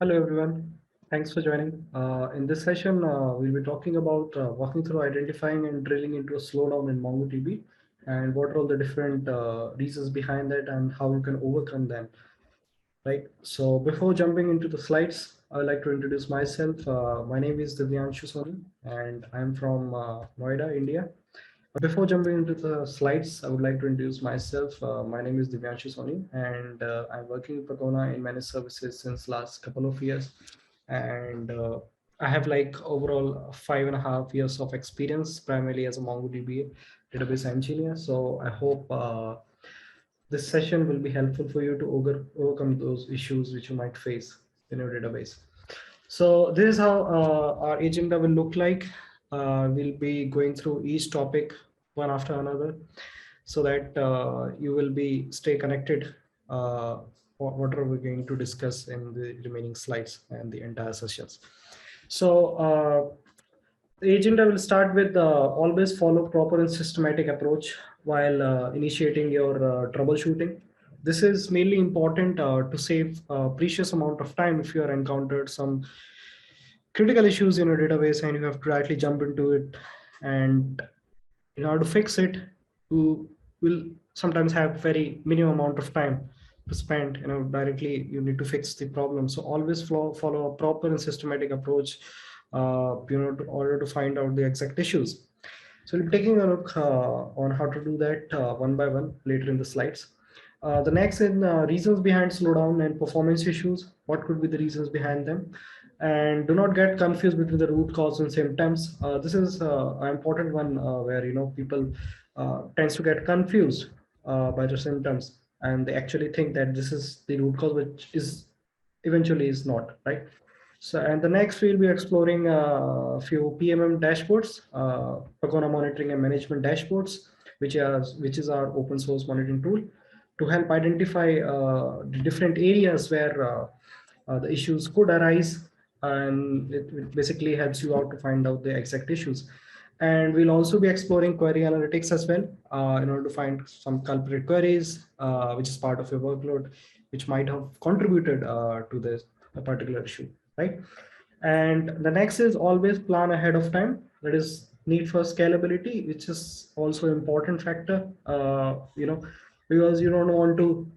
Hello everyone, thanks for joining. In this session, we'll be talking about walking through identifying and drilling into a slowdown in MongoDB and what are all the different reasons behind that and how you can overcome them. Right. So before jumping into the slides, I would like to introduce myself. My name is Divyanshu Soni and I'm from Noida, India. Before jumping into the slides, I would like to introduce myself. My name is Divyanshu Soni, and I'm working with Percona in managed services since last couple of years. And I have like overall 5.5 years of experience, primarily as a MongoDB database engineer. So I hope this session will be helpful for you to overcome those issues which you might face in your database. So this is how our agenda will look like. We'll be going through each topic one after another so that you will be stay connected what are we going to discuss in the remaining slides and the entire sessions. So the agenda will start with always follow proper and systematic approach while initiating your troubleshooting. This is mainly important to save precious amount of time if you are encountered some critical issues in your database and you have to directly jump into it. And in order to fix it, you will sometimes have very minimum amount of time to spend, directly you need to fix the problem. So always follow a proper and systematic approach, in order to find out the exact issues. So we'll be taking a look on how to do that one by one later in the slides. The next is reasons behind slowdown and performance issues. What could be the reasons behind them? And do not get confused between the root cause and symptoms. This is an important one where people tends to get confused by the symptoms, and they actually think that this is the root cause, which is eventually is not, right? So, and the next we'll be exploring a few PMM dashboards, Percona Monitoring and Management dashboards, which is our open source monitoring tool to help identify the different areas where the issues could arise, and it basically helps you out to find out the exact issues. And we'll also be exploring query analytics as well in order to find some culprit queries, which is part of your workload, which might have contributed to this a particular issue, right? And the next is always plan ahead of time. That is need for scalability, which is also important factor, because you don't want to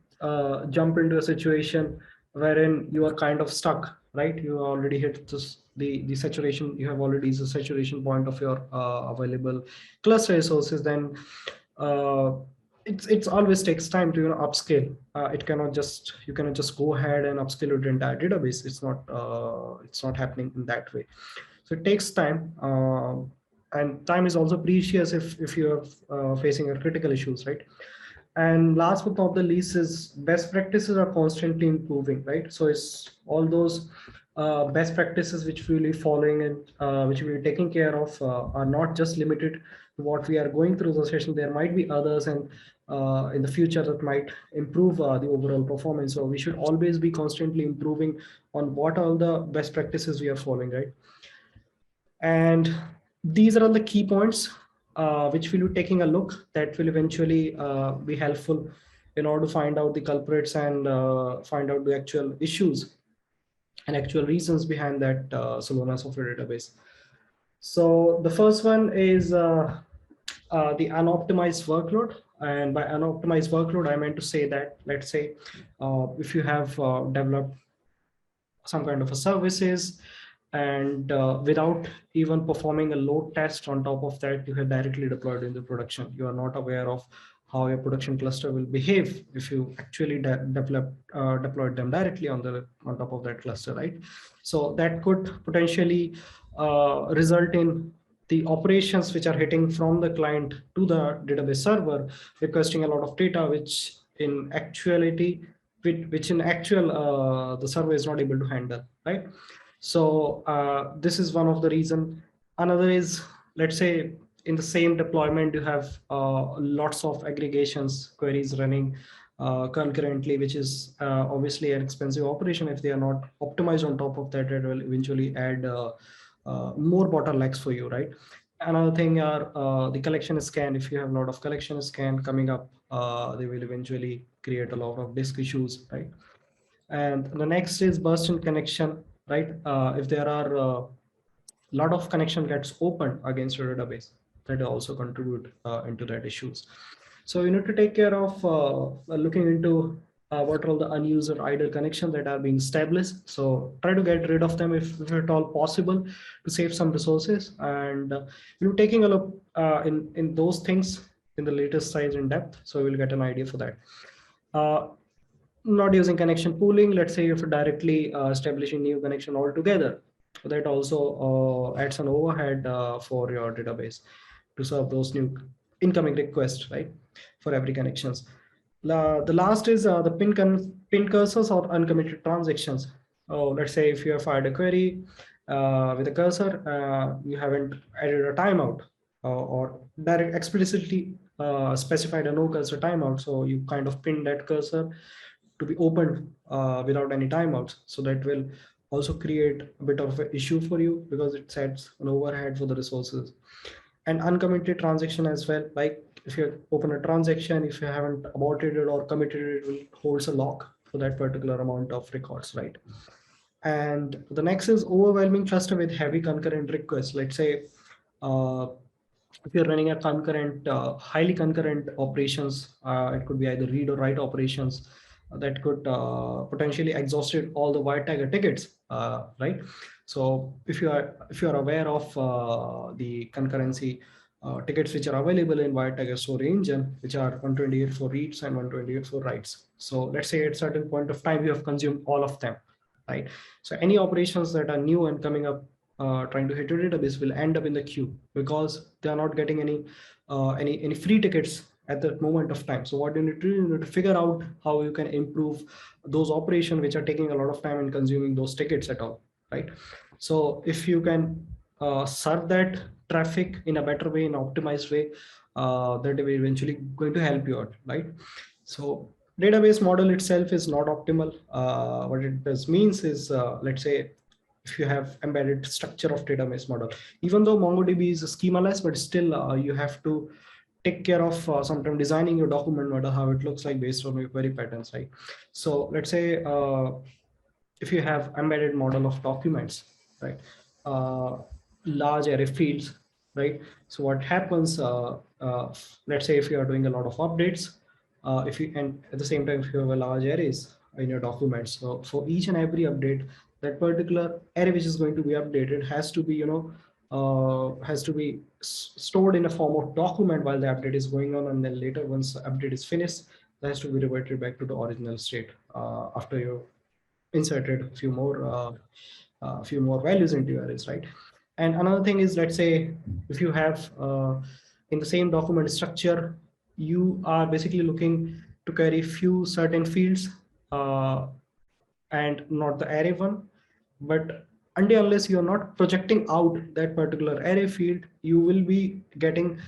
jump into a situation wherein you are kind of stuck, right? You already hit the saturation. You have already the saturation point of your available cluster resources. Then uh, it's always takes time to upscale. It cannot just you cannot just go ahead and upscale your entire database. It's not happening in that way. So it takes time, and time is also precious if you're facing a critical issues, right? And last but not the least is best practices are constantly improving, right? So it's all those best practices which we'll be following and which we'll be taking care of are not just limited to what we are going through the session. There might be others, and in the future that might improve the overall performance. So we should always be constantly improving on what are the best practices we are following, right? And these are all the key points which we'll be taking a look that will eventually be helpful in order to find out the culprits and find out the actual issues and actual reasons behind that Solana software database. So the first one is the unoptimized workload. And by unoptimized workload, I meant to say that, let's say, if you have developed some kind of a services, and without even performing a load test on top of that, you have directly deployed in the production. You are not aware of how your production cluster will behave if you actually deployed them directly on top of that cluster, right? So that could potentially result in the operations which are hitting from the client to the database server, requesting a lot of data, which in actuality, which in actual the server is not able to handle, right? So this is one of the reason. Another is, let's say in the same deployment, you have lots of aggregations queries running concurrently, which is obviously an expensive operation. If they are not optimized on top of that, it will eventually add more bottlenecks for you, right? Another thing are the collection scan. If you have a lot of collection scan coming up, they will eventually create a lot of disk issues, right? And the next is burst in connection, right? If there are lot of connection gets opened against your database, that also contribute into that issues. So you need to take care of looking into what are all the unused or idle connections that are being established. So try to get rid of them if at all possible to save some resources. And taking a look in those things in the latest size in depth, so we'll get an idea for that. Not using connection pooling, let's say if you're directly establishing new connection altogether, that also adds an overhead for your database to serve those new incoming requests, right, for every connections. The last is the pin cursors or uncommitted transactions. Oh, let's say if you have fired a query with a cursor, you haven't added a timeout or direct explicitly specified a no cursor timeout, so you kind of pin that cursor to be opened without any timeouts. So that will also create a bit of an issue for you because it sets an overhead for the resources. And uncommitted transaction as well, like if you open a transaction, if you haven't aborted it or committed it, it will holds a lock for that particular amount of records, right? And the next is overwhelming cluster with heavy concurrent requests. Let's say uh, if you're running a concurrent, highly concurrent operations, it could be either read or write operations that could potentially exhausted all the white tagger tickets, right? So if you are aware of the concurrency tickets which are available in white tagger story engine, which are 128 for reads and 128 for writes. So let's say at a certain point of time you have consumed all of them, right? So any operations that are new and coming up trying to hit your database will end up in the queue because they are not getting any free tickets at that moment of time. So what you need to do, you need to figure out how you can improve those operations which are taking a lot of time and consuming those tickets at all, right? So if you can serve that traffic in a better way, in an optimized way, that will eventually going to help you out, right? So database model itself is not optimal. What it does means is, let's say, if you have embedded structure of database model, even though MongoDB is schemaless, but still you have to take care of sometimes designing your document model, how it looks like based on your query patterns, right? So let's say if you have embedded model of documents, right? Uh, Large array fields, right? So what happens, let's say if you are doing a lot of updates, if you, and at the same time, if you have a large arrays in your documents, so for each and every update, that particular array which is going to be updated has to be, has to be stored in a form of document while the update is going on, and then later once the update is finished, that has to be reverted back to the original state after you inserted a few more values into your arrays, right? And another thing is, let's say if you have in the same document structure, you are basically looking to carry few certain fields uh, and not the array one. But unless you are not projecting out that particular array field, you will be getting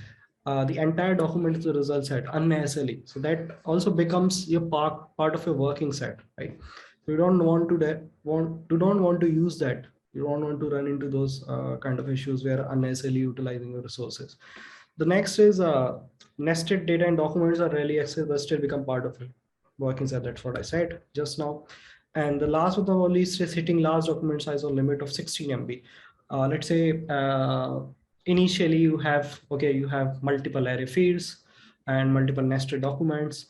the entire document as a result set unnecessarily. So that also becomes your part of your working set, right? So you don't want to use that. You don't want to run into those kind of issues where unnecessarily utilizing your resources. The next is nested data and documents are rarely accessed but still become part of it. Working set, that's what I said just now. And the last but not least is hitting large document size or limit of 16 MB. Let's say initially you have multiple array fields and multiple nested documents,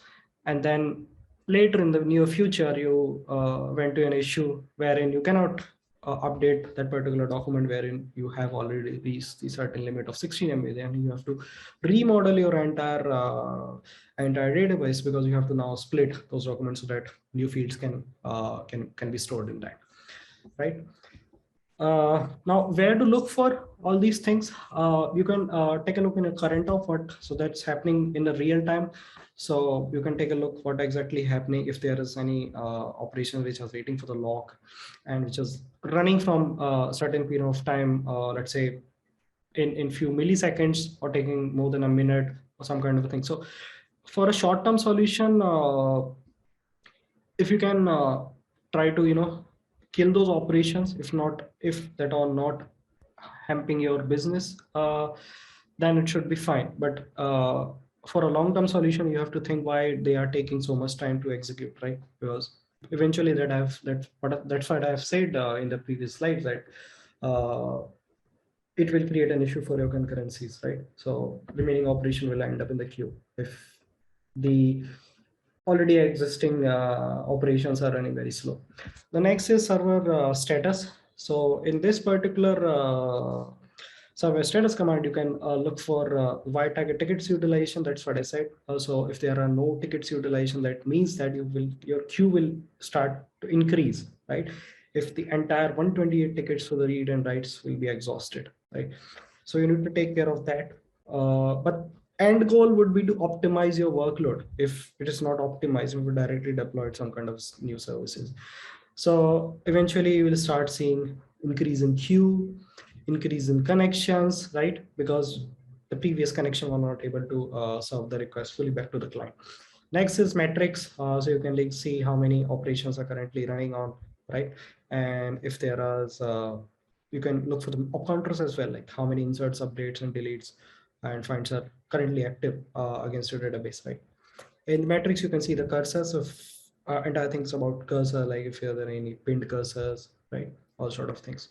and then later in the near future you went to an issue wherein you cannot update that particular document wherein you have already reached the certain limit of 16 MB. Then you have to remodel your entire database because you have to now split those documents so that new fields can be stored in that, right? Now, where to look for all these things? You can take a look in a current of what, so that's happening in the real time. So you can take a look what exactly happening if there is any operation which is waiting for the lock and which is running from a certain period of time, let's say in few milliseconds or taking more than a minute or some kind of a thing. So for a short-term solution, if you can try to kill those operations, if that are not hampering your business, then it should be fine. But for a long-term solution, you have to think why they are taking so much time to execute, right? Because eventually that's what I've said in the previous slides, that uh, it will create an issue for your concurrencies, right? So remaining operation will end up in the queue if the already existing operations are running very slow. The next is server status. So in this particular server status command, you can look for why target tickets utilization. That's what I said. Also, if there are no tickets utilization, that means that your queue will start to increase, right? If the entire 128 tickets for the read and writes will be exhausted, right? So you need to take care of that. But end goal would be to optimize your workload. If it is not optimized, we would directly deploy some kind of new services. So eventually you will start seeing increase in queue, increase in connections, right? Because the previous connection was not able to serve the request fully back to the client. Next is metrics. So you can like see how many operations are currently running on, right? And if there are, you can look for the op counters as well, like how many inserts, updates, and deletes and finds are currently active against your database, right? In the metrics, you can see the cursors of entire things about cursor, like if there are any pinned cursors, right? All sort of things.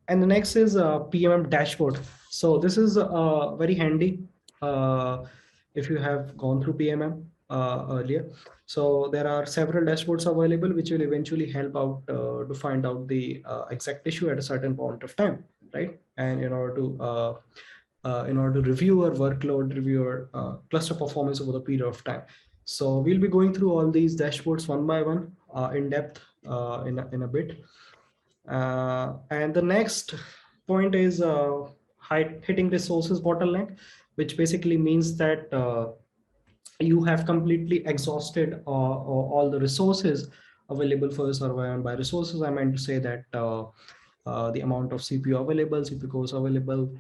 And the next is PMM dashboard. So this is very handy if you have gone through PMM earlier. So there are several dashboards available which will eventually help out to find out the exact issue at a certain point of time, right? And in order to review our workload, review our cluster performance over the period of time. So we'll be going through all these dashboards one by one in depth in a bit. And the next point is hitting resources bottleneck, which basically means that you have completely exhausted all the resources available for your server. And by resources, I meant to say that the amount of CPU available, CPU cores available,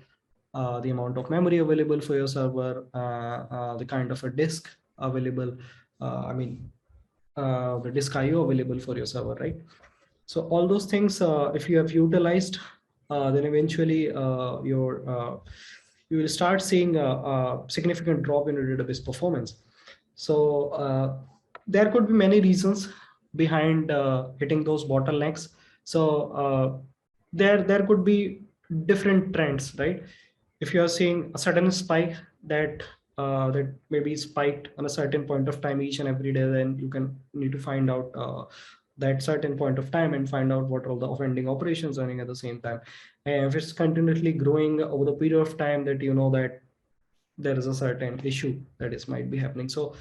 the amount of memory available for your server, the kind of a disk available, the disk IO available for your server, right? So all those things, if you have utilized, then eventually you will start seeing a significant drop in your database performance. So there could be many reasons behind hitting those bottlenecks. So there could be different trends, right? If you are seeing a sudden spike that maybe spiked on a certain point of time each and every day, then you can need to find out that certain point of time and find out what all the offending operations running at the same time. And if it's continuously growing over the period of time, that you know that there is a certain issue that is might be happening. So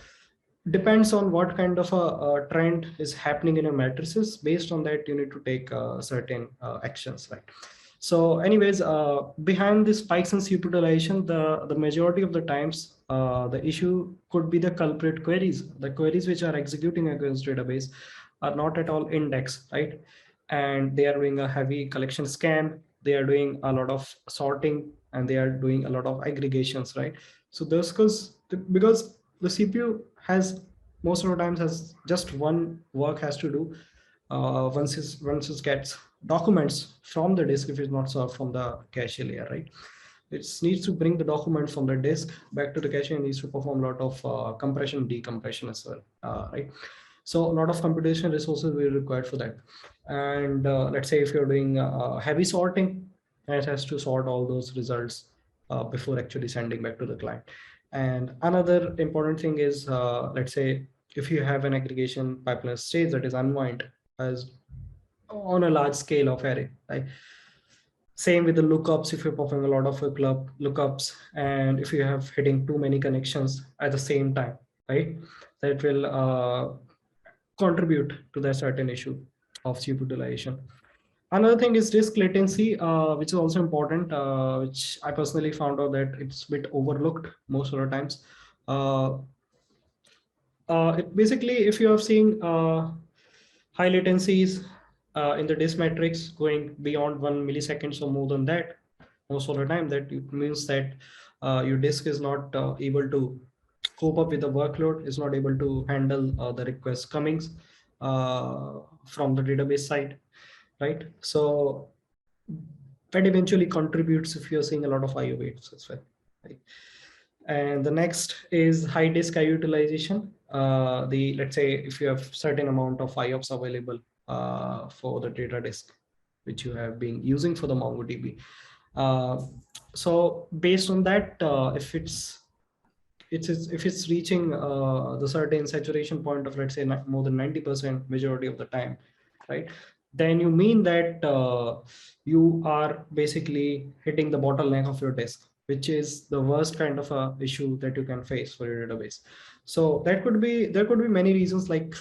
depends on what kind of a trend is happening in your matrices. Based on that, you need to take certain actions, right? So anyways, behind the spikes in CPU utilization, the majority of the times, the issue could be the culprit queries. The queries which are executing against database are not at all indexed, right? And they are doing a heavy collection scan. They are doing a lot of sorting, and they are doing a lot of aggregations, right? So this because the CPU has most of the times has just one work has to do once it gets documents from the disk, if it's not served from the cache layer, right? It needs to bring the document from the disk back to the cache and needs to perform a lot of compression, decompression as well, right? So a lot of computation resources will be required for that. And let's say if you're doing heavy sorting, it has to sort all those results before actually sending back to the client. And another important thing is, let's say if you have an aggregation pipeline stage that is unwind as on a large scale of array, right? Same with the lookups. If you're performing a lot of lookups, and if you have hitting too many connections at the same time, right, that will contribute to that certain issue of CPU utilization. Another thing is disk latency, which is also important, which I personally found out that it's a bit overlooked most of the times. Basically, if you are seeing high latencies in the disk metrics going beyond 1 millisecond or more than that, most of the time, that it means that your disk is not able to cope up with the workload, is not able to handle the request comings from the database side, right? So that eventually contributes if you're seeing a lot of IO waits as well, right? And the next is high disk IO utilization. let's say if you have certain amount of IOPS available for the data disk, which you have been using for the MongoDB. So based on that, if it's reaching the certain saturation point of, let's say, more than 90% majority of the time, right, then you mean that you are basically hitting the bottleneck of your disk, which is the worst kind of a issue that you can face for your database. So there could be many reasons, like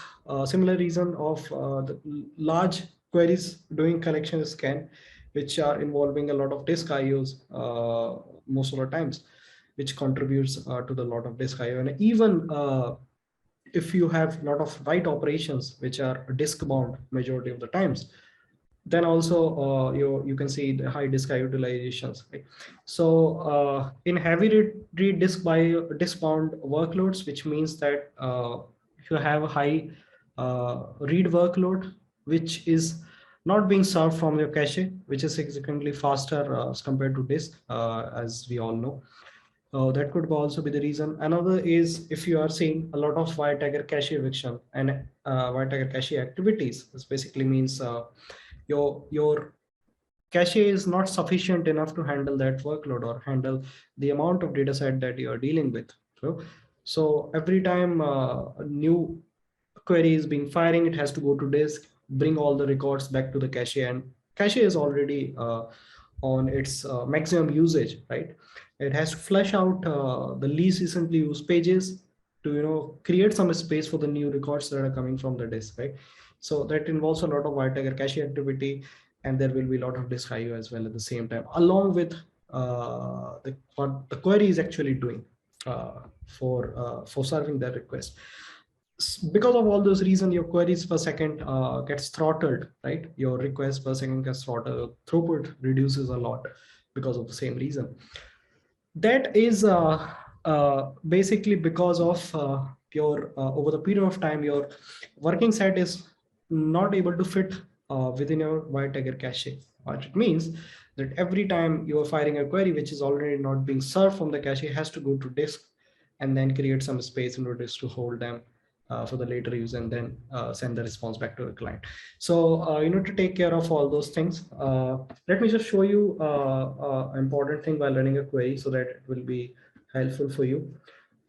similar reason of the large queries doing collection scan, which are involving a lot of disk IOs most of the times, which contributes to the lot of disk IO. And even if you have a lot of write operations which are disk bound majority of the times, then also you can see the high disk IO utilizations, right? So in heavy read disk bound workloads, which means that if you have a high read workload which is not being served from your cache, which is significantly faster as compared to disk, as we all know. That could also be the reason. Another is if you are seeing a lot of wiretagger cache eviction and wiretagger cache activities. This basically means your cache is not sufficient enough to handle that workload or handle the amount of data set that you are dealing with. So every time a new query is being firing, it has to go to disk, bring all the records back to the cache, and cache is already on its maximum usage, right? It has to flush out the least recently used pages to create some space for the new records that are coming from the disk, right? So that involves a lot of wiretagger cache activity, and there will be a lot of disk IO as well at the same time, along with what the query is actually doing for serving that request. Because of all those reasons, your queries per second gets throttled, right? Your requests per second gets throttled, throughput reduces a lot because of the same reason. That is basically because of your over the period of time, your working set is not able to fit within your wiretagger cache. What it means that every time you are firing a query which is already not being served from the cache, it has to go to disk and then create some space in order to hold them for the later use, and then send the response back to the client. So you need to take care of all those things. Let me just show you important thing while running a query so that it will be helpful for you.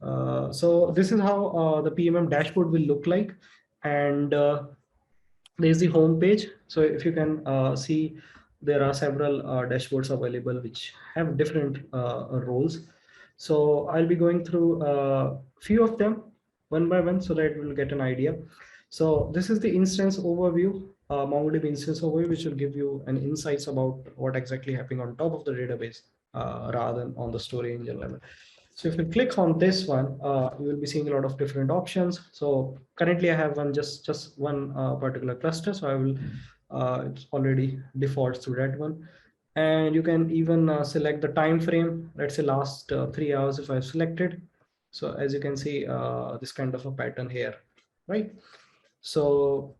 So this is how the PMM dashboard will look like, and there's the home page. So if you can see, there are several dashboards available which have different roles. So I'll be going through a few of them one by one so that we'll get an idea. So this is the instance overview, MongoDB instance overview, which will give you an insights about what exactly happening on top of the database rather than on the story engine level. So if you click on this one, you will be seeing a lot of different options. So currently I have just one particular cluster. So I will, it's already defaults to that one. And you can even select the time frame. Let's say last 3 hours if I've selected. So as you can see, this kind of a pattern here, right? So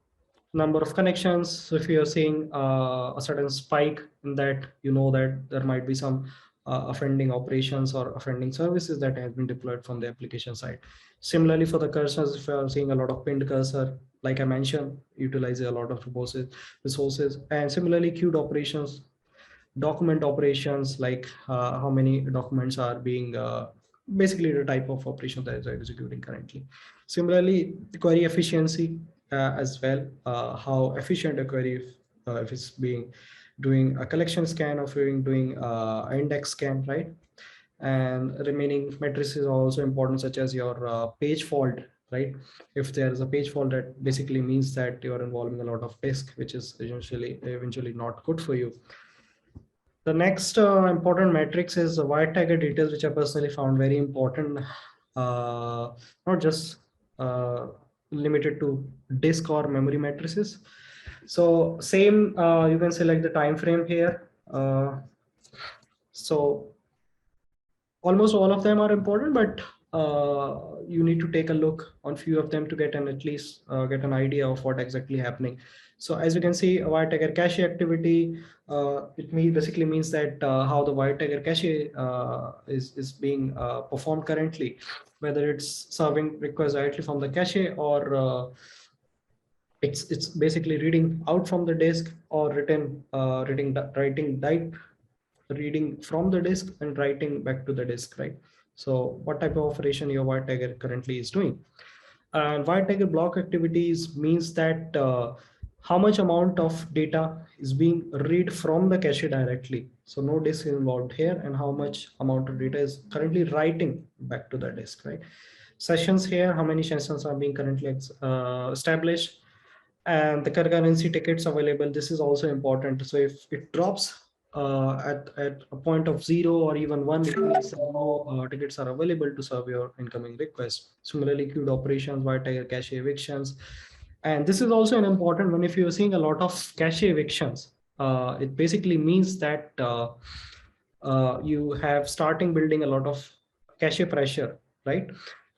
number of connections. So if you're seeing a certain spike in that, you know that there might be some offending operations or offending services that have been deployed from the application side. Similarly, for the cursors, if you're seeing a lot of pinned cursor, like I mentioned, utilizes a lot of resources. And similarly, queued operations, document operations, like how many documents are being basically the type of operation that is executing currently. Similarly, query efficiency as well, how efficient a query, if it's being doing a collection scan or doing index scan, right? And remaining metrics is also important, such as your page fault, right? If there is a page fault, that basically means that you are involving a lot of disk, which is eventually not good for you. The next important metrics is the wiretagger details, which I personally found very important, not just limited to disk or memory matrices. So same, you can select the time frame here. So almost all of them are important, but you need to take a look on few of them to get at least get an idea of what exactly happening. So as you can see, a wire-taker cache activity, basically means that how the wire-taker cache is being performed currently, whether it's serving requests directly from the cache or it's basically reading out from the disk or reading from the disk and writing back to the disk, right? So what type of operation your wire-taker currently is doing. And wire-taker block activities means that how much amount of data is being read from the cache directly. So no disk is involved here, and how much amount of data is currently writing back to the disk, right? Sessions here, how many sessions are being currently established, and the concurrency tickets available. This is also important. So if it drops at a point of 0 or even 1, it means no tickets are available to serve your incoming request. Similarly, queued operations, wire-taker cache evictions. And this is also an important one. If you're seeing a lot of cache evictions, it basically means that you have starting building a lot of cache pressure, right?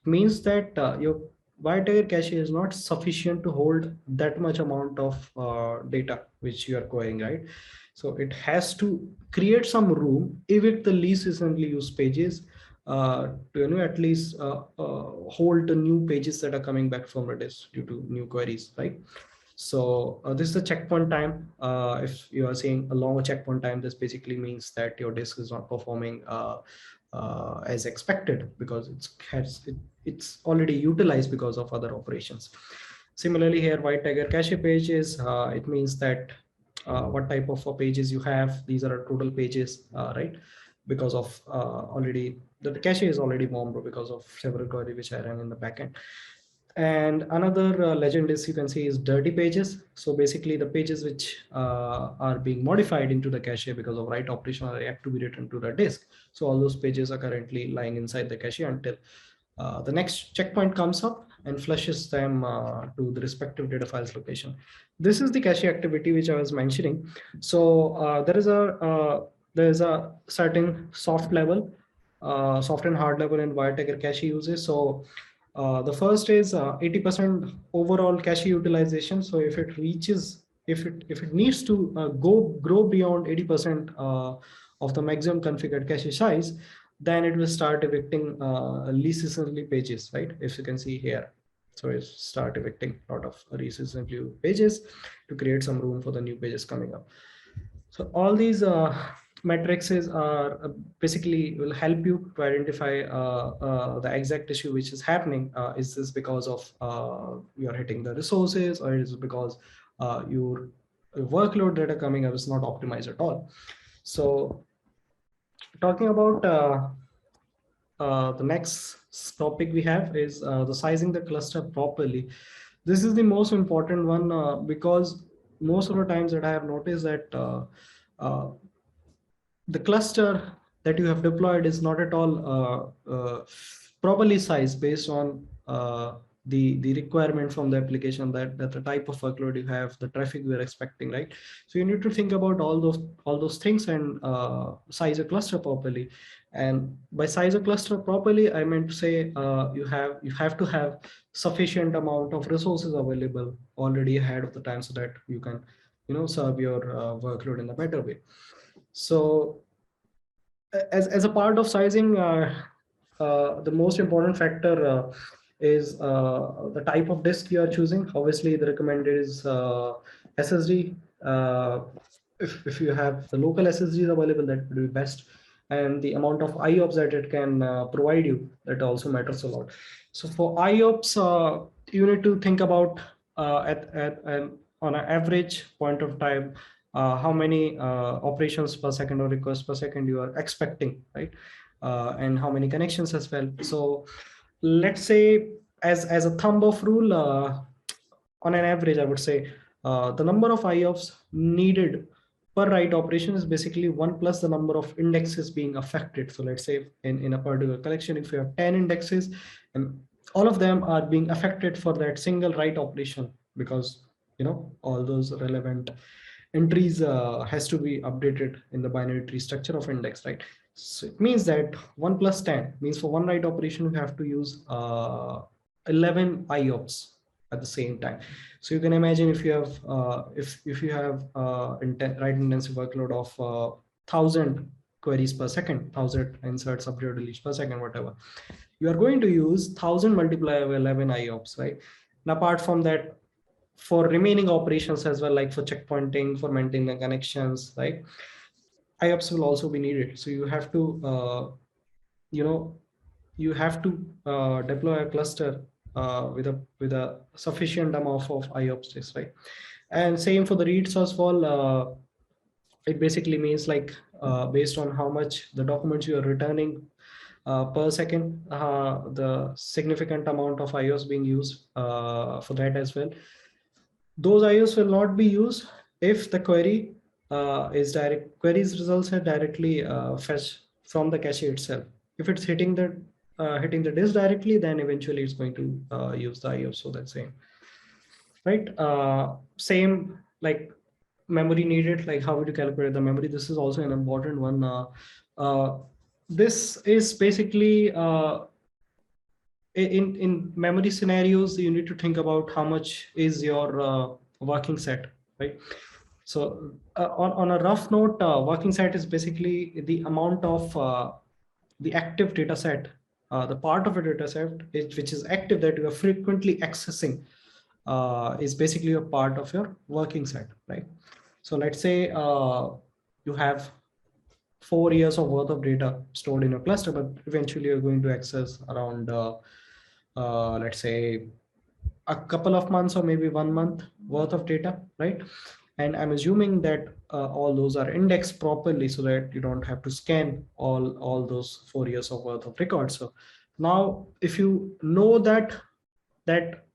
Means that your wire-taker cache is not sufficient to hold that much amount of data which you are querying, right? So it has to create some room, evict the least recently used pages, to at least hold the new pages that are coming back from Redis due to new queries, right? So this is the checkpoint time. If you are seeing a longer checkpoint time, this basically means that your disk is not performing as expected, because it's already utilized because of other operations. Similarly, here wire-taker cache pages, it means that what type of pages you have. These are total pages, right? Because of already the cache is already warmed because of several queries which I ran in the backend. And another legend is, you can see, is dirty pages. So basically the pages which are being modified into the cache because of write operation are yet to be written to the disk. So all those pages are currently lying inside the cache until the next checkpoint comes up and flushes them to the respective data files location. This is the cache activity which I was mentioning. So there is a certain soft and hard level in wire-taker cache uses. So the first is 80% overall cache utilization. So if it reaches, if it needs to grow beyond 80% of the maximum configured cache size, then it will start evicting least recently pages, right? If you can see here. So it start evicting a lot of recently pages to create some room for the new pages coming up. So all these matrices are basically will help you to identify the exact issue which is happening. Is this because of you're hitting the resources, or is it because your workload that are coming up is not optimized at all? So talking about the next topic we have is the sizing the cluster properly. This is the most important one because most of the times that I have noticed that the cluster that you have deployed is not at all properly sized based on the requirement from the application, that the type of workload you have, the traffic we are expecting, right? So you need to think about all those things and size a cluster properly. And by size a cluster properly, I meant to say you have to have sufficient amount of resources available already ahead of the time, so that you can serve your workload in a better way. So as a part of sizing, the most important factor is the type of disk you are choosing. Obviously, the recommended is SSD. If you have the local SSDs available, that would be best. And the amount of IOPS that it can provide you, that also matters a lot. So for IOPS, you need to think about on an average point of time, how many operations per second or requests per second you are expecting, right? And how many connections as well. So let's say as a thumb of rule, on an average, I would say the number of IOPS needed per write operation is basically 1 plus the number of indexes being affected. So let's say in a particular collection, if you have 10 indexes and all of them are being affected for that single write operation, because all those relevant entries has to be updated in the binary tree structure of index, right? So it means that 1 plus 10 means for one write operation, you have to use 11 IOPS, at the same time. So you can imagine if you have if you have write intensive workload of 1,000 queries per second, 1,000 inserts, update, deletes per second, whatever, you are going to use 1,000 multiplied by 11 IOPS, right? And apart from that, for remaining operations as well, like for checkpointing, for maintaining the connections, right, IOPS will also be needed. So you have to you know you have to deploy a cluster with a sufficient amount of IOPS, right? And same for the read source file. It basically means like based on how much the documents you are returning per second, the significant amount of IOs being used for that as well. Those IOs will not be used if the query is direct. Queries results are directly fetched from the cache itself. If it's hitting the disk directly, then eventually it's going to use the IO. So that's same, right? Same like memory needed. Like how would you calculate the memory? This is also an important one. This is basically in memory scenarios, you need to think about how much is your working set, right? So on a rough note, working set is basically the amount of the active data set, the part of a data set which is active that you are frequently accessing is basically a part of your working set, right? So let's say you have 4 years of worth of data stored in a cluster, but eventually you're going to access around let's say a couple of months or maybe 1 month worth of data, right? And I'm assuming that all those are indexed properly so that you don't have to scan all those 4 years of worth of records. So now if you know that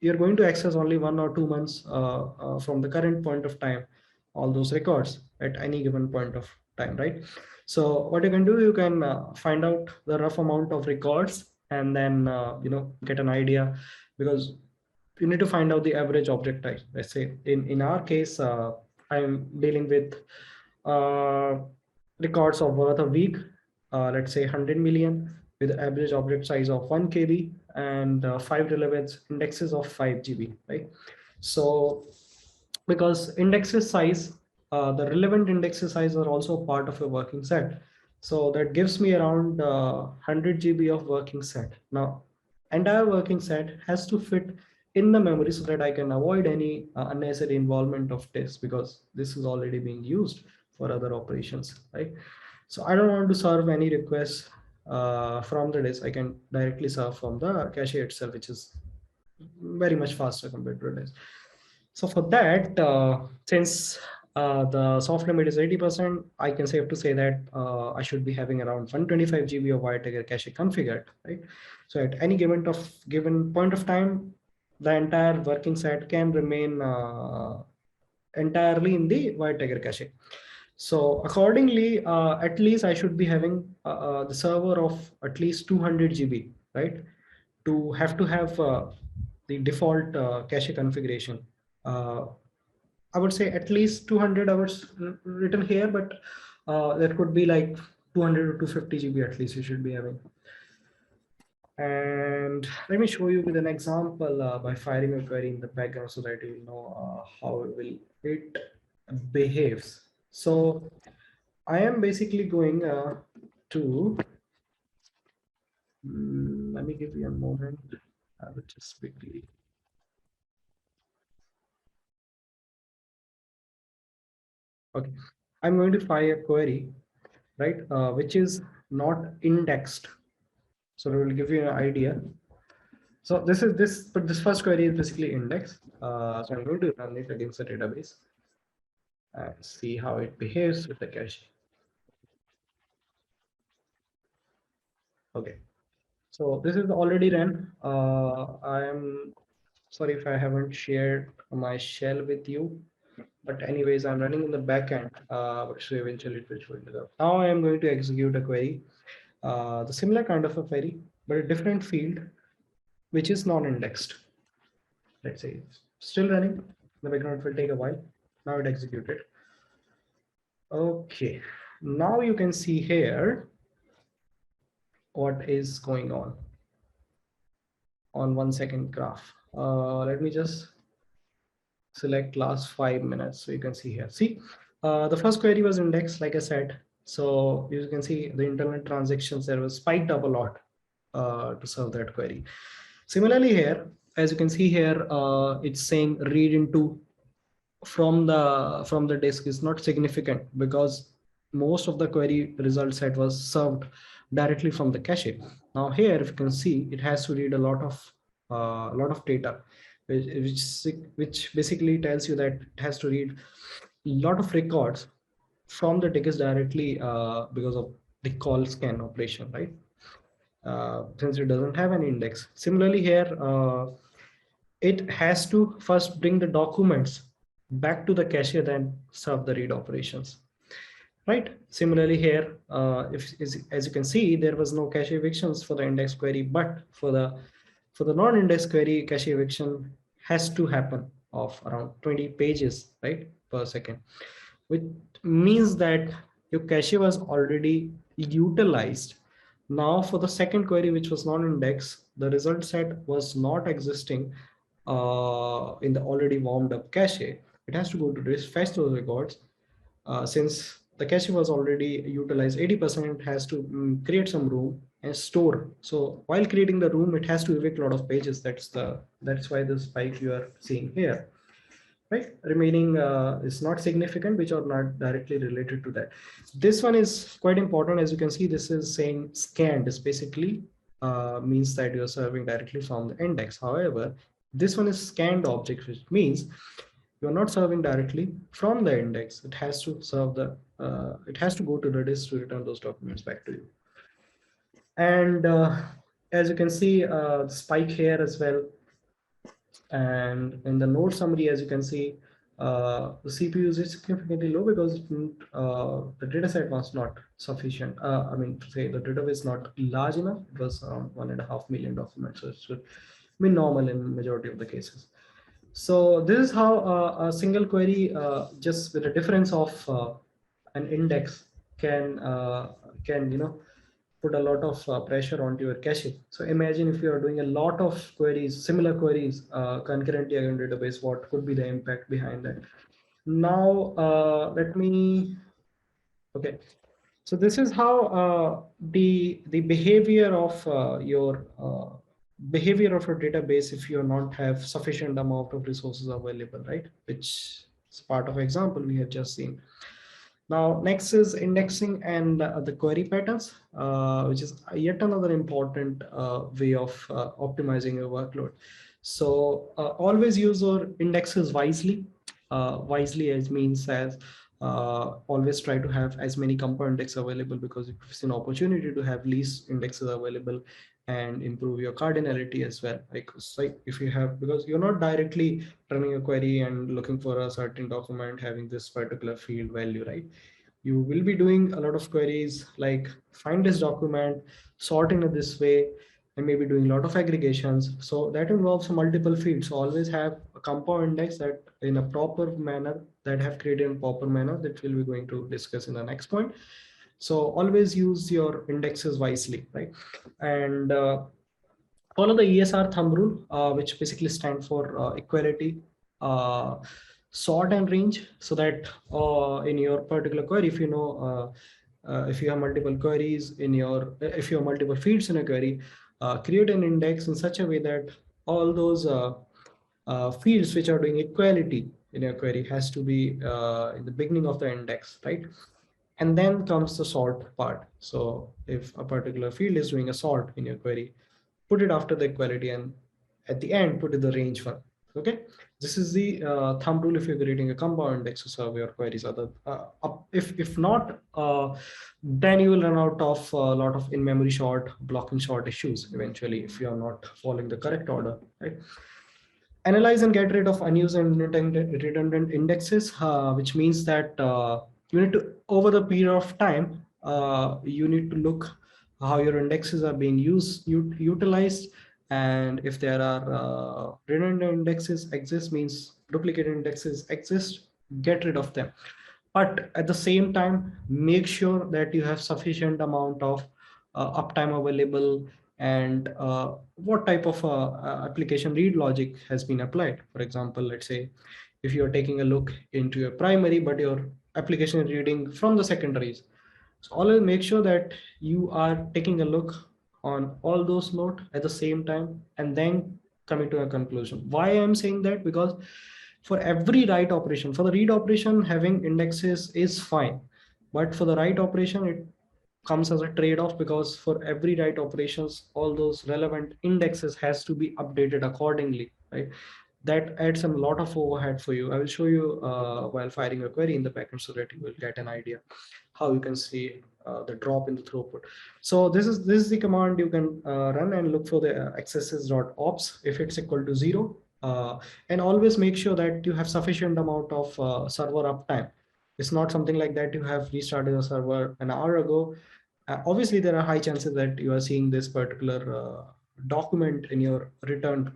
you're going to access only 1 or 2 months from the current point of time, all those records at any given point of time, right? So what you can do, you can find out the rough amount of records and then get an idea, because you need to find out the average object type. Let's say in our case, I'm dealing with uh, records of worth a week, let's say 100 million, with average object size of 1 KB and 5 relevance indexes of 5 GB, right? So because indexes size, the relevant indexes size are also part of a working set. So that gives me around 100 GB of working set. Now, entire working set has to fit in the memory so that I can avoid any unnecessary involvement of disk, because this is already being used for other operations, right? So I don't want to serve any requests from the disk. I can directly serve from the cache itself, which is very much faster compared to disk. So for that, since the soft limit is 80%, I can safe to say that I should be having around 125 GB of wire cache configured, right? So at any given point of time, the entire working set can remain entirely in the wire cache. So accordingly, at least I should be having the server of at least 200 GB, right? To have the default cache configuration. I would say at least 200 hours written here, but that could be like 200 or 250 GB at least you should be having. And let me show you with an example by firing a query in the background so that you know how it behaves. So I am basically going to, let me give you a moment. I will just quickly. Okay, I'm going to fire a query, right, which is not indexed. So it will give you an idea. So but this first query is basically indexed. So I'm going to run it against the database and see how it behaves with the cache. Okay, so this is already run. I'm sorry if I haven't shared my shell with you, but anyways, I'm running in the backend, so eventually it will show it up. Now I am going to execute a query, the similar kind of a query, but a different field, which is non-indexed. Let's say it's still running. The background will take a while. Now it executed. Okay, now you can see here what is going on 1 second graph. Let me just select last 5 minutes. So you can see here, see, the first query was indexed, like I said. So you can see the internet transactions there was spiked up a lot to serve that query. Similarly here, as you can see here, it's saying read into from the disk is not significant because most of the query result set was served directly from the cache. Now here, if you can see, it has to read a lot of data, which basically tells you that it has to read a lot of records from the tickets directly because of the call scan operation, right? Since it doesn't have any index. Similarly here, it has to first bring the documents back to the cache, then serve the read operations, right? Similarly here, if as you can see, there was no cache evictions for the index query, but for the non-index query, cache eviction has to happen of around 20 pages, right, per second, which means that your cache was already utilized. Now for the second query, which was non-index, the result set was not existing in the already warmed up cache. It has to go to this, fetch those records. Since the cache was already utilized 80%, it has to create some room and store. So while creating the room, it has to evict a lot of pages. That's why the spike you are seeing here, right? Remaining is not significant, which are not directly related to that. This one is quite important. As you can see, this is saying scanned. This basically means that you're serving directly from the index. However, this one is scanned object, which means you're not serving directly from the index. It has to serve it has to go to the disk to return those documents back to you. And as you can see, the spike here as well. And in the node summary, as you can see, the CPU is significantly low because the data set was not sufficient. I mean, to say the data is not large enough. It was around 1.5 million documents, so it should be normal in majority of the cases. So this is how a single query, just with a difference of an index, can put a lot of pressure onto your cache. So imagine if you are doing a lot of queries, similar queries concurrently on database, what could be the impact behind that? Now, let me, okay. So this is how the behavior of your behavior of your database if you not have sufficient amount of resources available, right? Which is part of example we have just seen. Now, next is indexing and the query patterns, which is yet another important way of optimizing your workload. So always use your indexes wisely. Wisely as means as always try to have as many component indexes available, because if it's an opportunity to have least indexes available and improve your cardinality as well. Like if you have, because you're not directly running a query and looking for a certain document having this particular field value, right? You will be doing a lot of queries like find this document, sort in it this way, and maybe doing a lot of aggregations. So that involves multiple fields. So always have a compound index that in a proper manner, that have created in proper manner, that we'll be going to discuss in the next point. So always use your indexes wisely, right? And follow the ESR thumb rule, which basically stand for equality, uh, sort and range, so that in your particular query, if you know, if you have multiple queries in your, if you have multiple fields in a query, create an index in such a way that all those fields which are doing equality in your query has to be in the beginning of the index, right? And then comes the sort part. So if a particular field is doing a sort in your query, put it after the equality, and at the end put it the range one. Okay, this is the thumb rule if you're creating a compound index to serve your queries. Other if not, then you will run out of a lot of in-memory sort, blocking sort issues eventually if you are not following the correct order, right? Analyze and get rid of unused and redundant indexes, which means that you need to, over the period of time, you need to look how your indexes are being utilized, and if there are redundant indexes exist, means duplicate indexes exist, get rid of them. But at the same time, make sure that you have sufficient amount of uptime available, and what type of application read logic has been applied. For example, let's say if you're taking a look into your primary, but your application is reading from the secondaries. So always make sure that you are taking a look on all those nodes at the same time and then coming to a conclusion. Why I'm saying that? Because for every write operation, for the read operation, having indexes is fine. But for the write operation, it comes as a trade-off, because for every write operations, all those relevant indexes has to be updated accordingly, right? That adds a lot of overhead for you. I will show you while firing a query in the backend so that you will get an idea how you can see the drop in the throughput. So this is the command you can run and look for the accesses.ops if it's equal to 0. And always make sure that you have sufficient amount of server uptime. It's not something like that you have restarted a server an hour ago. Obviously, there are high chances that you are seeing this particular document in your return,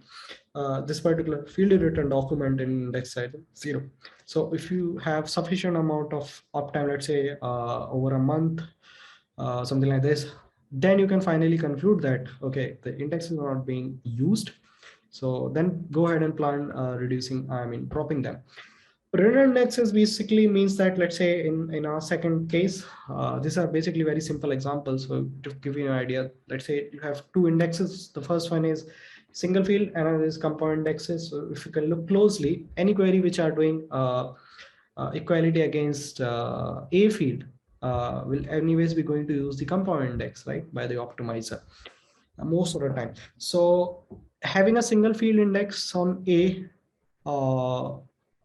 this particular field return document in index side 0. So if you have sufficient amount of uptime, let's say over a month, something like this, then you can finally conclude that, okay, the indexes are not being used. So then go ahead and plan dropping them. Redundant indexes basically means that, let's say in our second case, these are basically very simple examples. So to give you an idea, let's say you have two indexes. The first one is single field, another is compound indexes. So if you can look closely, any query which are doing equality against a field will anyways be going to use the compound index, right, by the optimizer most of the time. So having a single field index on a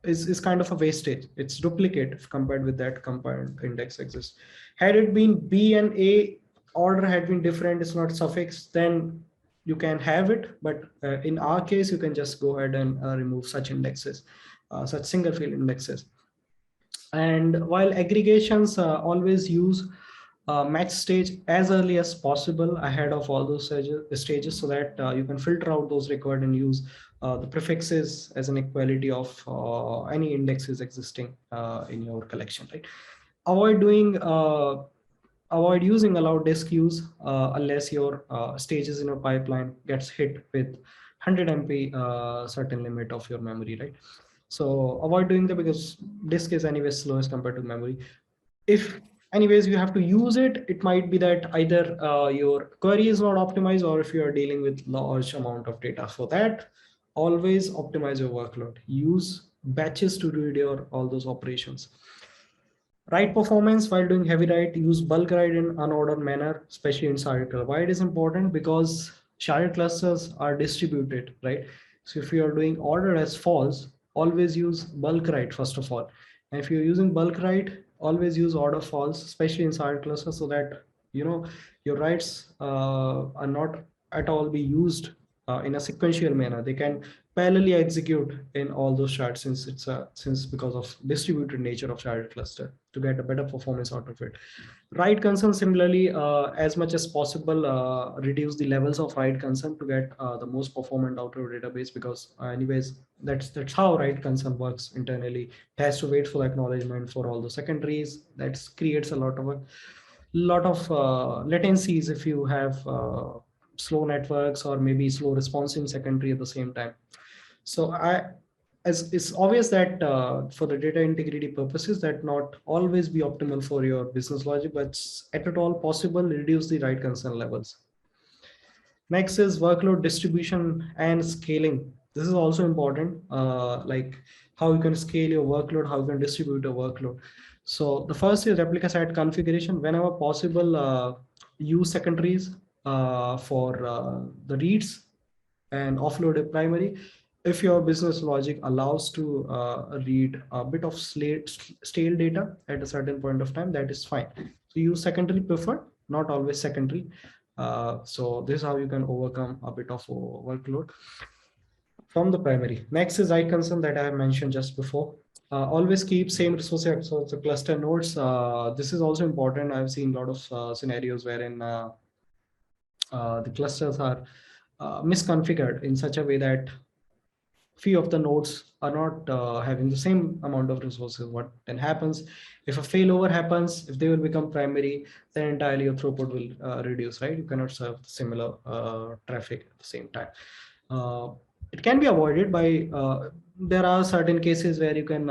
is kind of a wastage. It's duplicate if compared with that compound index exists. Had it been B and A, order had been different, it's not suffix, then you can have it. But in our case, you can just go ahead and remove such indexes, such single field indexes. And while aggregations always use match stage as early as possible ahead of all those stages so that you can filter out those required and use the prefixes as an equality of any indexes existing in your collection, right? Avoid doing avoid using allowed disk use unless your stages in your pipeline gets hit with 100 MB certain limit of your memory, right? So avoid doing that because disk is anyway slow as compared to memory. If anyways you have to use it, it might be that either your query is not optimized, or if you are dealing with large amount of data. For that, always optimize your workload. Use batches to do your all those operations. Write performance while doing heavy write, use bulk write in unordered manner, especially in sharded cluster. Why it is important? Because sharded clusters are distributed, right? So if you are doing order as false, always use bulk write first of all. And if you're using bulk write, always use order false, especially in sharded clusters, so that your writes are not at all be used in a sequential manner. They can parallelly execute in all those shards, since because of distributed nature of sharded cluster, to get a better performance out of it. Write concern similarly, as much as possible, reduce the levels of write concern to get the most performant out of your database, because anyways that's how write concern works internally. It has to wait for acknowledgement for all the secondaries. That creates a lot of latencies if you have slow networks or maybe slow response in secondary at the same time. So as it's obvious that for the data integrity purposes, that not always be optimal for your business logic, but at all possible, reduce the write concern levels. Next is workload distribution and scaling. This is also important, like how you can scale your workload, how you can distribute your workload. So the first is replica site configuration. Whenever possible, use secondaries for the reads and offload a primary. If your business logic allows to read a bit of stale data at a certain point of time, that is fine. So use secondary preferred, not always secondary. So this is how you can overcome a bit of workload from the primary. Next is write concern that I have mentioned just before. Always keep same resources, so the cluster nodes. This is also important. I've seen a lot of scenarios wherein the clusters are misconfigured in such a way that few of the nodes are not having the same amount of resources. What then happens if a failover happens? If they will become primary, then entirely your throughput will reduce, right? You cannot serve similar traffic at the same time. Uh, it can be avoided by there are certain cases where you can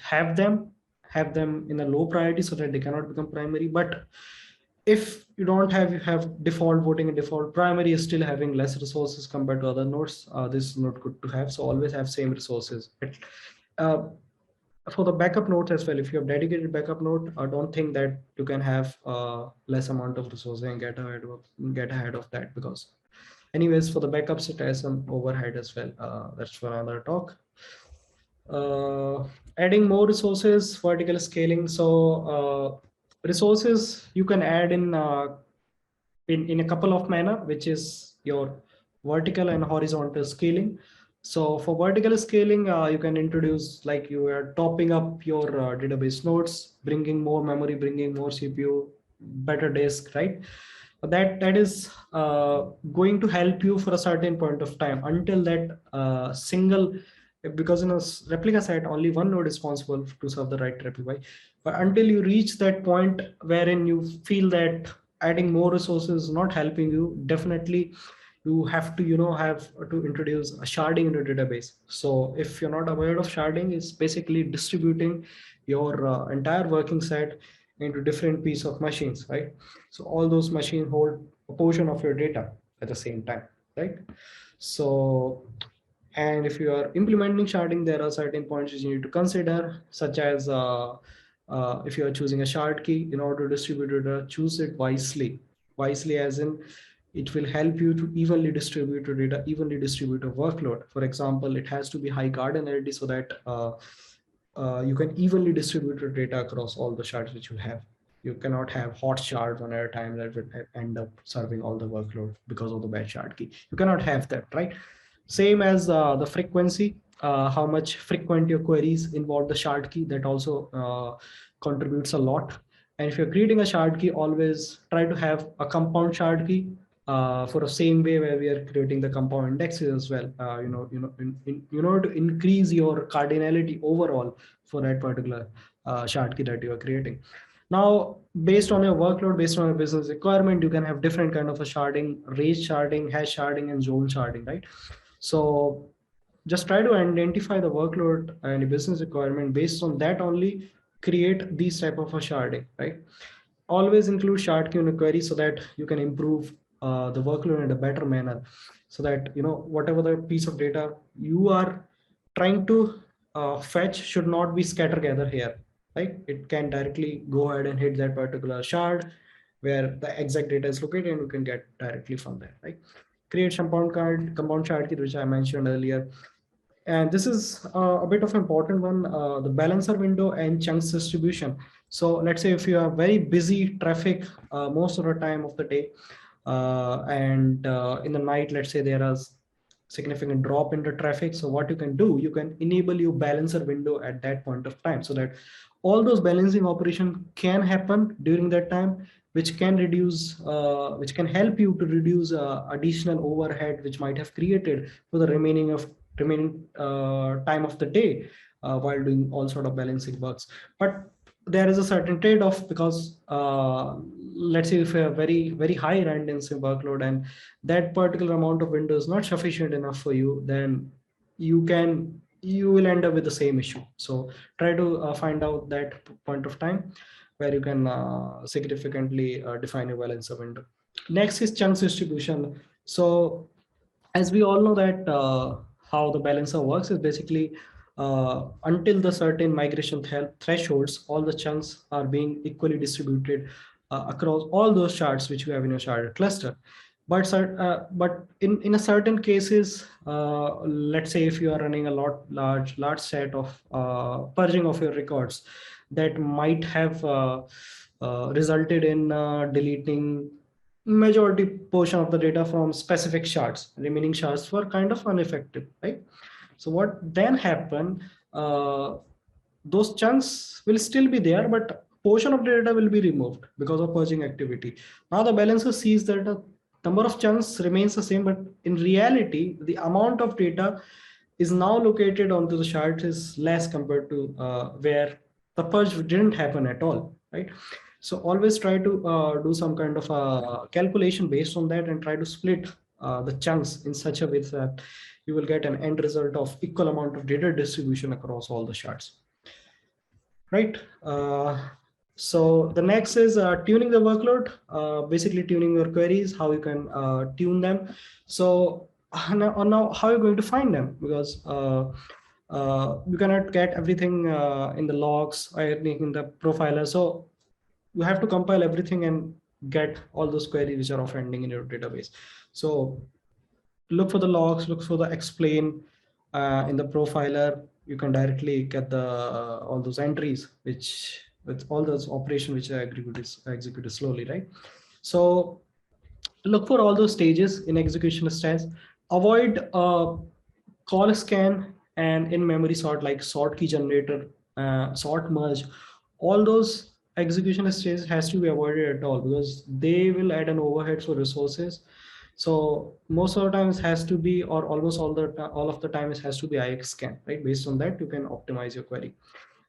have them in a low priority so that they cannot become primary. But if you don't have, you have default voting and default primary is still having less resources compared to other nodes, this is not good to have. So always have same resources. Uh, for the backup nodes as well, if you have dedicated backup node, I don't think that you can have less amount of resources and get ahead of that, because anyways, for the backups, it has some overhead as well. That's for another talk. Adding more resources, vertical scaling. So resources you can add in a couple of manner, which is your vertical and horizontal scaling. So for vertical scaling, you can introduce, like you are topping up your database nodes, bringing more memory, bringing more CPU, better disk, right? That is going to help you for a certain point of time until that single, because in a replica set only one node is responsible to serve the right replica. But until you reach that point wherein you feel that adding more resources is not helping you, definitely you have to have to introduce a sharding into database. So if you're not aware of sharding, it's basically distributing your entire working set into different piece of machines, right? So all those machines hold a portion of your data at the same time, right? So, and if you are implementing sharding, there are certain points you need to consider, such as if you are choosing a shard key in order to distribute data, choose it wisely. Wisely as in it will help you to evenly distribute your data, evenly distribute a workload. For example, it has to be high cardinality so that you can evenly distribute your data across all the shards which you have. You cannot have hot shards one at a time that would end up serving all the workload because of the bad shard key. You cannot have that, right? Same as the frequency, how much frequent your queries involve the shard key, that also contributes a lot. And if you're creating a shard key, always try to have a compound shard key for the same way where we are creating the compound indexes as well. In order to increase your cardinality overall for that particular shard key that you are creating. Now, based on your workload, based on your business requirement, you can have different kind of a sharding, range sharding, hash sharding, and zone sharding, right? So just try to identify the workload and the business requirement. Based on that only, create these type of a sharding, right? Always include shard key in a query so that you can improve the workload in a better manner, so that whatever the piece of data you are trying to fetch should not be scatter gather here, right? It can directly go ahead and hit that particular shard where the exact data is located, and you can get directly from there, right? Create compound shard key, which I mentioned earlier. And this is a bit of an important one, the balancer window and chunks distribution. So let's say if you are very busy traffic most of the time of the day, and in the night, let's say there is significant drop in the traffic. So what you can do, you can enable your balancer window at that point of time, so that all those balancing operation can happen during that time, which can which can help you to reduce additional overhead which might have created for the remaining time of the day while doing all sort of balancing works. But there is a certain trade-off, because let's say if you have very high redundancy workload and that particular amount of window is not sufficient enough for you, then you will end up with the same issue. So try to find out that point of time where you can significantly define a balancer window. Next is chunks distribution. So as we all know that how the balancer works is basically until the certain migration thresholds, all the chunks are being equally distributed across all those shards which you have in your sharded cluster. But in a certain cases, let's say if you are running a large set of purging of your records, that might have resulted in deleting majority portion of the data from specific shards. Remaining shards were kind of ineffective, right? So what then happened, those chunks will still be there, but portion of the data will be removed because of purging activity. Now the balancer sees that the number of chunks remains the same, but in reality, the amount of data is now located onto the shard is less compared to where the purge didn't happen at all, right? So always try to do some kind of a calculation based on that and try to split the chunks in such a way that you will get an end result of equal amount of data distribution across all the shards, right? So the next is tuning the workload, basically tuning your queries, how you can tune them. So now how are you going to find them? Because you cannot get everything in the logs or in the profiler. So you have to compile everything and get all those queries which are offending in your database. So look for the logs, look for the explain in the profiler. You can directly get the all those entries which with all those operations which are executed slowly, right? So look for all those stages in execution steps. Avoid call scan and in memory sort like sort key generator, sort merge. All those execution stages has to be avoided at all because they will add an overhead for resources. So most of the time it has to be, or almost all of the time it has to be IX scan, right? Based on that, you can optimize your query.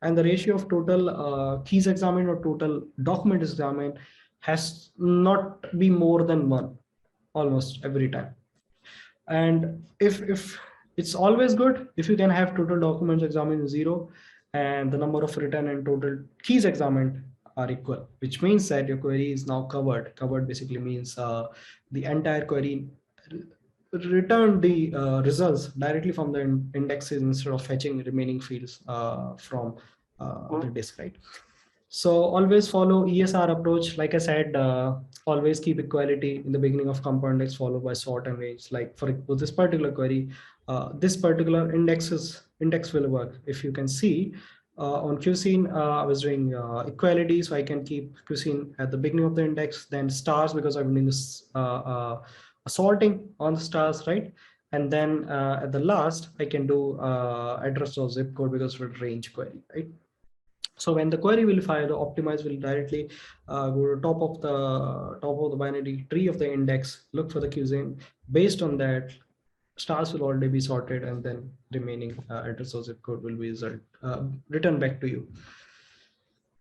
And the ratio of total keys examined or total document examined has not be more than one almost every time. And if it's always good if you can have total documents examined 0 and the number of written and total keys examined are equal, which means that your query is now covered. Covered basically means the entire query return the results directly from the indexes instead of fetching remaining fields from the disk, right? So always follow ESR approach. Like I said, always keep equality in the beginning of compound index followed by sort and range. Like for this particular query, this particular index will work. If you can see on cuisine, I was doing equality, so I can keep cuisine at the beginning of the index, then stars because I'm doing this sorting on the stars, right? And then at the last, I can do address or zip code because for range query, right? So when the query will fire, the optimize will directly go to top of the binary tree of the index, look for the cuisine. Based on that, stars will already be sorted, and then remaining address or zip code will be returned back to you.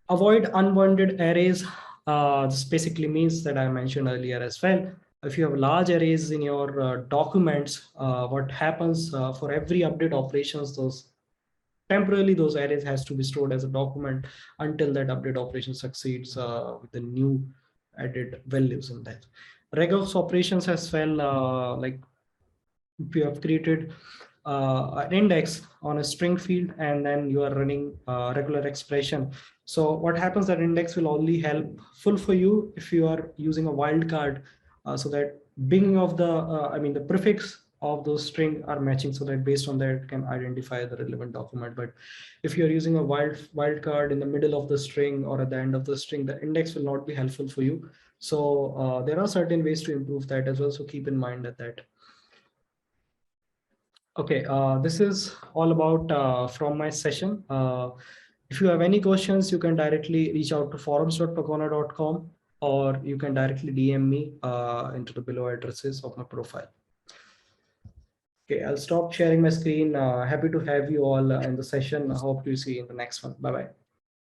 Avoid unwanted arrays. This basically means that I mentioned earlier as well. If you have large arrays in your documents, what happens for every update operations, temporarily those arrays has to be stored as a document until that update operation succeeds with the new added values in that. Regex operations as well, like if you have created an index on a string field and then you are running regular expression. So what happens, that index will only helpful for you if you are using a wildcard, so that beginning of the prefix of those string are matching, so that based on that it can identify the relevant document. But if you're using a wildcard in the middle of the string or at the end of the string, the index will not be helpful for you. So there are certain ways to improve that as well. So keep in mind that. Okay, this is all about from my session. If you have any questions, you can directly reach out to forums.percona.com or you can directly DM me into the below addresses of my profile. Okay, I'll stop sharing my screen. Happy to have you all in the session. I hope to see you in the next one. Bye-bye.